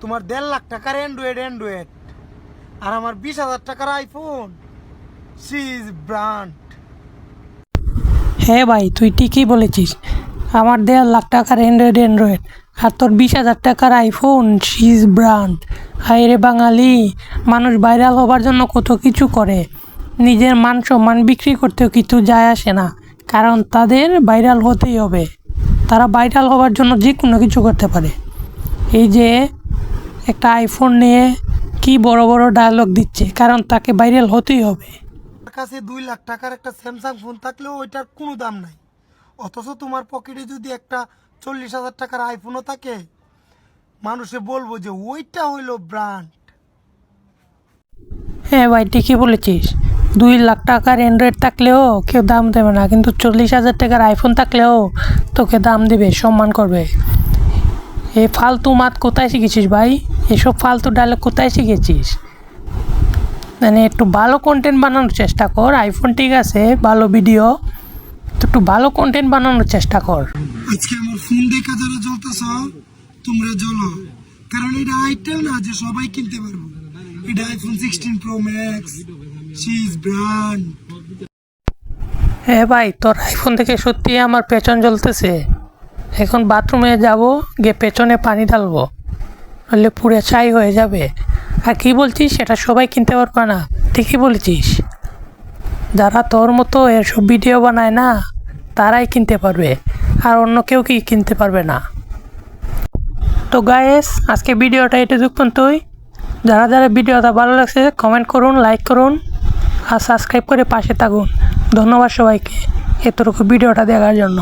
তোমার 1.5 লাখ টাকার অ্যান্ড্রয়েড আর আমার 20,000 টাকার আইফোন। C is brand. হ্যাঁ ভাই, তুই ঠিকই বলেছিস। আমার 1.5 লাখ টাকার অ্যান্ড্রয়েড আর তোর 20,000 টাকার আইফোন, সিজ ব্র্যান্ড। হায়রে বাঙালি, মানুষ ভাইরাল হবার জন্য কত কিছু করে, নিজের মান সম্মান বিক্রি করতেও কিছু যায় আসে না, কারণ তাদের ভাইরাল হতেই হবে। তারা ভাইরাল হবার জন্য যে কোনো কিছু করতে পারে। এই যে একটা আইফোন নিয়ে কি বড় বড় ডায়লগ দিচ্ছে, কারণ তাকে ভাইরাল হতেই হবে। আমার কাছে 2 লাখ টাকার একটা স্যামসাং ফোন থাকলেও ওইটার কোনো দাম নাই, অথচ তোমার পকেটে যদি একটা 40,000 টাকার আইফোনও থাকে, মানুষে বলবো যে ওইটা হইলো ব্র্যান্ড। হ্যাঁ ভাই, ঠিকই বলেছিস। 2 লাখ টাকার অ্যান্ড্রয়েড থাকলেও কেউ দাম দেবে না, কিন্তু 40,000 টাকার আইফোন থাকলেও তোকে দাম দেবে, সম্মান করবে। এই ফালতু মাত কোথায় শিখেছিস ভাই? এসব ফালতু ডায়লগ কোথায় শিখেছিস? মানে একটু ভালো কন্টেন্ট বানানোর চেষ্টা কর। আইফোন ঠিক আছে, ভালো ভিডিও, তো একটু ভালো কন্টেন্ট বানানোর চেষ্টা কর। আজকে আমার ফোন দেখা যারা জ্বলতেছ, তোমরা জ্বলো, কারণ এটা আইটেম না যে সবাই কিনতে পারবো। এটা iPhone 16 pro max, she is brand. হ্যাঁ ভাই, তোর আইফোন থেকে সত্যি আমার পেছন জ্বলতেছে। এখন বাথরুমে যাব, গিয়ে পেছনে পানি ঢালবো, নাহলে পুরো ছাই হয়ে যাবে। আর কি বলছিস, সেটা সবাই কিনতে পারবে না। ঠিকই বলেছিস, যারা তোর মতো এসব ভিডিও বানায় না, তারাই কিনতে পারবে, আর অন্য কেউ কি কিনতে পারবে না। তো গায়েস, আজকে ভিডিওটা এটুকু পর্যন্তই। যারা যারা ভিডিওটা ভালো লাগছে কমেন্ট করুন, লাইক করুন আর সাবস্ক্রাইব করে পাশে থাকুন। ধন্যবাদ সবাইকে এতটুকু ভিডিওটা দেখার জন্য।